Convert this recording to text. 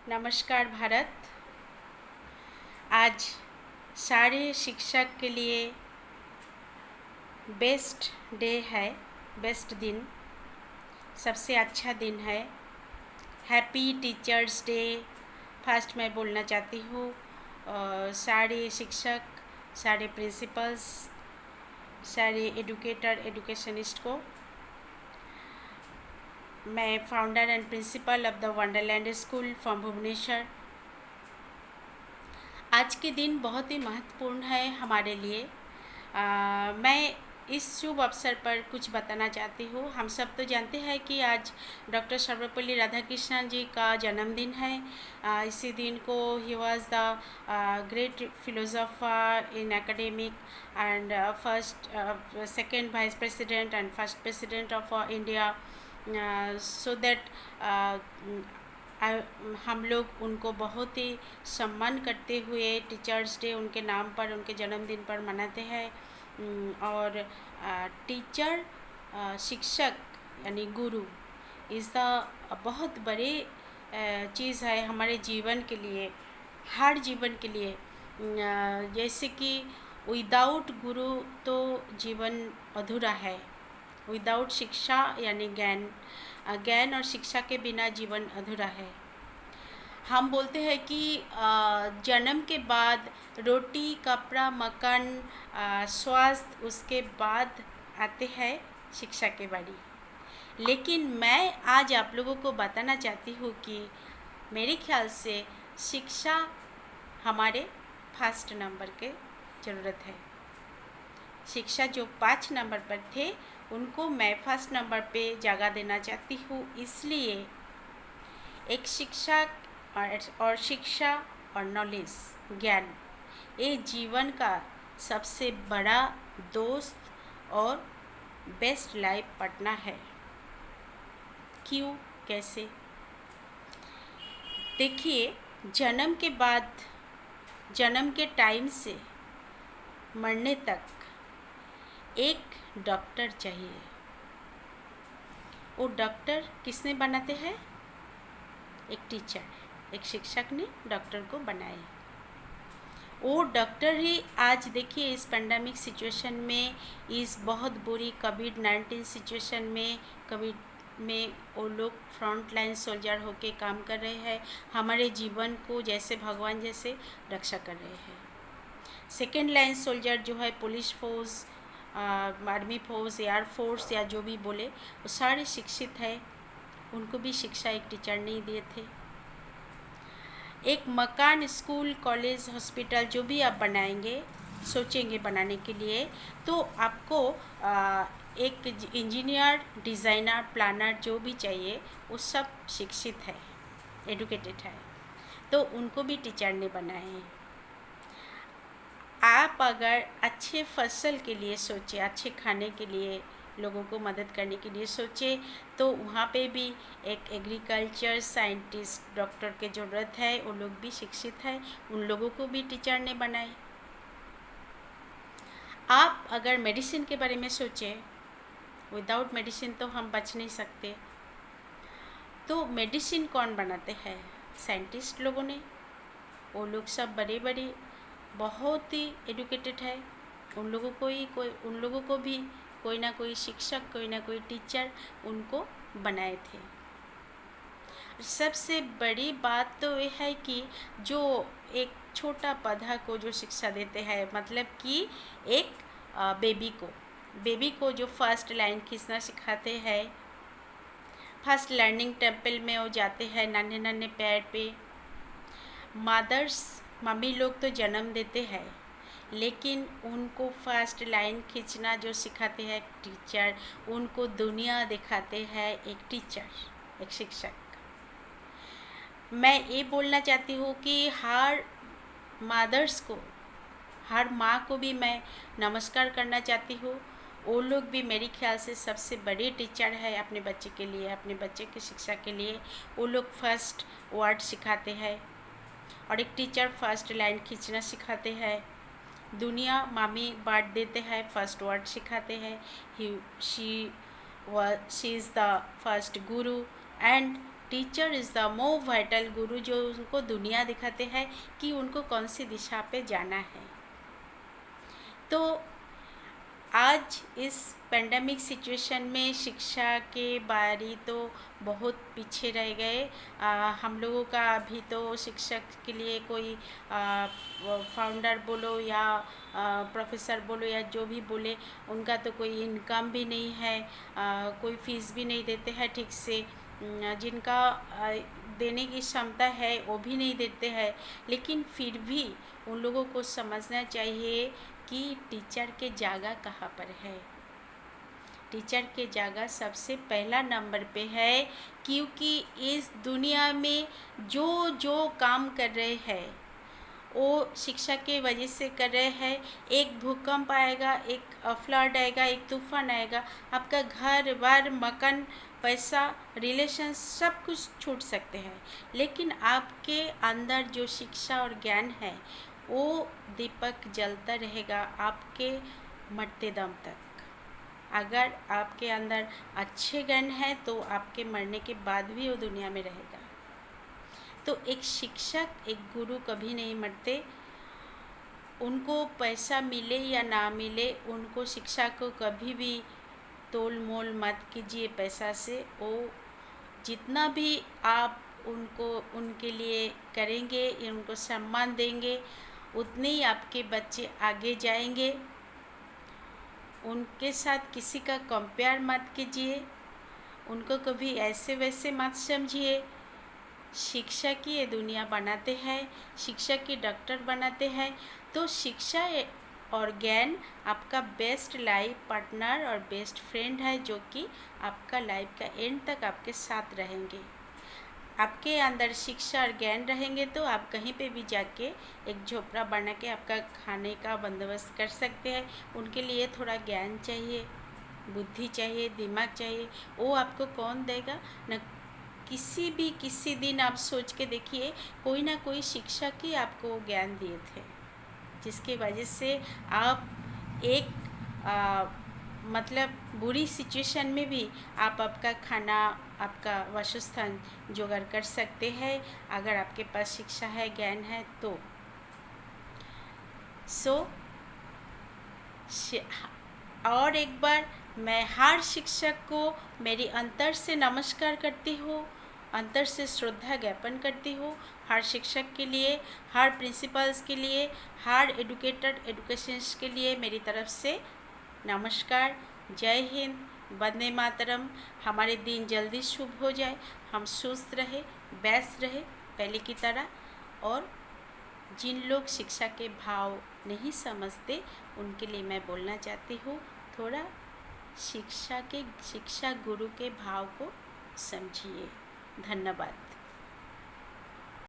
नमस्कार भारत। आज सारे शिक्षक के लिए बेस्ट डे है, बेस्ट दिन, सबसे अच्छा दिन है। Happy teachers day. फर्स्ट मैं बोलना चाहती हूँ सारे शिक्षक, सारे प्रिंसिपल्स, सारे एजुकेशनिस्ट को। मैं founder and principal of the Wonderland school from Bhubaneswar. आज के दिन बहुत ही महत्वपूर्ण है हमारे लिए। मैं इस शुभ अवसर पर कुछ बताना चाहती हूँ। हम सब तो जानते हैं कि आज डॉक्टर सर्वपल्ली राधाकृष्णन जी का जन्मदिन है। इसी दिन को he was the great philosopher in academic and second vice president and first president of India. So that हम लोग उनको बहुत ही सम्मान करते हुए टीचर्स डे उनके नाम पर, उनके जन्मदिन पर मनाते हैं। और टीचर, शिक्षक यानी गुरु इस द बहुत बड़े चीज़ है हमारे जीवन के लिए, हर जीवन के लिए। जैसे कि विदाउट गुरु तो जीवन अधूरा है। विदाउट शिक्षा यानी ज्ञान और शिक्षा के बिना जीवन अधूरा है। हम बोलते हैं कि जन्म के बाद रोटी, कपड़ा, मकान, स्वास्थ्य, उसके बाद आते हैं शिक्षा के बारी। लेकिन मैं आज आप लोगों को बताना चाहती हूँ कि मेरे ख्याल से शिक्षा हमारे फर्स्ट नंबर के ज़रूरत है। शिक्षा जो 5 नंबर पर थे उनको मैं फर्स्ट नंबर पे जगह देना चाहती हूँ। इसलिए एक शिक्षक और शिक्षा और नॉलेज, ज्ञान, ये जीवन का सबसे बड़ा दोस्त और बेस्ट लाइफ पार्टनर है। क्यों, कैसे? देखिए, जन्म के बाद, जन्म के टाइम से मरने तक एक डॉक्टर चाहिए। वो डॉक्टर किसने बनाते हैं? एक टीचर, एक शिक्षक ने डॉक्टर को बनाया। वो डॉक्टर ही आज देखिए इस पेंडेमिक सिचुएशन में, इस बहुत बुरी कोविड-19 सिचुएशन में, कोविड में वो लोग फ्रंट लाइन सोल्जर होके काम कर रहे हैं। हमारे जीवन को जैसे भगवान जैसे रक्षा कर रहे हैं। सेकेंड लाइन सोल्जर जो है police force, army force, air force या जो भी बोले, वो सारे शिक्षित है। उनको भी शिक्षा एक टीचर नहीं दिए थे। एक मकान, स्कूल, कॉलेज, हॉस्पिटल जो भी आप बनाएंगे, सोचेंगे बनाने के लिए, तो आपको एक इंजीनियर, डिज़ाइनर, प्लानर जो भी चाहिए वो सब शिक्षित है, एडुकेटेड है। तो उनको भी टीचर ने बनाए हैं। आप अगर अच्छे फसल के लिए सोचे, अच्छे खाने के लिए, लोगों को मदद करने के लिए सोचे, तो वहाँ पे भी एक एग्रीकल्चर साइंटिस्ट, डॉक्टर की ज़रूरत है। वो लोग भी शिक्षित है, उन लोगों को भी टीचर ने बनाए। आप अगर मेडिसिन के बारे में सोचें, विदाउट मेडिसिन तो हम बच नहीं सकते। तो मेडिसिन कौन बनाते हैं? साइंटिस्ट लोगों ने। वो लोग सब बड़े बड़े बहुत ही एडुकेटेड है। उन लोगों को भी कोई ना कोई शिक्षक, कोई ना कोई टीचर उनको बनाए थे। सबसे बड़ी बात तो यह है कि जो एक छोटा पौधा को जो शिक्षा देते हैं, मतलब कि एक बेबी को जो फर्स्ट लाइन खींचना सिखाते हैं, फर्स्ट लर्निंग टेम्पल में वो जाते हैं नन्हे नन्हे पैर पे। मम्मी लोग तो जन्म देते हैं, लेकिन उनको फर्स्ट लाइन खींचना जो सिखाते हैं टीचर, उनको दुनिया दिखाते हैं एक टीचर, एक शिक्षक। मैं ये बोलना चाहती हूँ कि हर मदर्स को, हर माँ को भी मैं नमस्कार करना चाहती हूँ। वो लोग भी मेरे ख्याल से सबसे बड़े टीचर है अपने बच्चे के लिए, अपने बच्चे की शिक्षा के लिए। वो लोग फर्स्ट वर्ड सिखाते हैं और एक टीचर फर्स्ट लाइन खींचना सिखाते हैं। दुनिया मामी बांट देते हैं, फर्स्ट वर्ड सिखाते हैं। She is the first Guru and teacher is the most vital गुरु, जो उनको दुनिया दिखाते हैं कि उनको कौन सी दिशा पे जाना है। तो आज इस पेंडेमिक सिचुएशन में शिक्षा के बारी तो बहुत पीछे रह गए। हम लोगों का अभी तो शिक्षक के लिए कोई फाउंडर बोलो या प्रोफेसर बोलो या जो भी बोले, उनका तो कोई इनकम भी नहीं है, कोई फीस भी नहीं देते हैं ठीक से, जिनका देने की क्षमता है वो भी नहीं देते हैं। लेकिन फिर भी उन लोगों को समझना चाहिए कि टीचर के जगह कहाँ पर है। टीचर के जगह सबसे पहला नंबर पे है, क्योंकि इस दुनिया में जो जो काम कर रहे हैं वो शिक्षा के वजह से कर रहे हैं। एक भूकंप आएगा, एक फ्लड आएगा, एक तूफान आएगा, आपका घर बार मकान पैसा रिलेशन सब कुछ छूट सकते हैं, लेकिन आपके अंदर जो शिक्षा और ज्ञान है वो दीपक जलता रहेगा आपके मरते दम तक। अगर आपके अंदर अच्छे ज्ञान है तो आपके मरने के बाद भी वो दुनिया में रहेगा। तो एक शिक्षक, एक गुरु कभी नहीं मरते। उनको पैसा मिले या ना मिले, उनको शिक्षा को कभी भी तोल मोल मत कीजिए पैसा से। वो जितना भी आप उनको उनके लिए करेंगे, उनको सम्मान देंगे, उतने ही आपके बच्चे आगे जाएंगे। उनके साथ किसी का कंपेयर मत कीजिए, उनको कभी ऐसे वैसे मत समझिए। शिक्षक ही ये दुनिया बनाते हैं, शिक्षक ही डॉक्टर बनाते हैं। तो शिक्षा और ज्ञान आपका बेस्ट लाइफ पार्टनर और बेस्ट फ्रेंड है, जो कि आपका लाइफ का एंड तक आपके साथ रहेंगे। आपके अंदर शिक्षा और ज्ञान रहेंगे तो आप कहीं पे भी जाके एक झोपड़ा बना के आपका खाने का बंदोबस्त कर सकते हैं। उनके लिए थोड़ा ज्ञान चाहिए, बुद्धि चाहिए, दिमाग चाहिए, वो आपको कौन देगा न। किसी दिन आप सोच के देखिए, कोई ना कोई शिक्षक ही आपको ज्ञान दिए थे, जिसकी वजह से आप एक मतलब बुरी सिचुएशन में भी आप आपका खाना, आपका वासस्थान जुगाड़ कर सकते हैं, अगर आपके पास शिक्षा है, ज्ञान है तो। और एक बार मैं हर शिक्षक को मेरी अंतर से नमस्कार करती हूँ, अंतर से श्रद्धा ज्ञापन करती हूँ। हर शिक्षक के लिए, हर प्रिंसिपल्स के लिए, हर एजुकेशंस के लिए मेरी तरफ से नमस्कार। जय हिंद, वंदे मातरम। हमारे दिन जल्दी शुभ हो जाए, हम सुस्त रहे, व्यस्त रहे पहले की तरह। और जिन लोग शिक्षा के भाव नहीं समझते, उनके लिए मैं बोलना चाहती हूँ, थोड़ा शिक्षा गुरु के भाव को समझिए। धन्यवाद।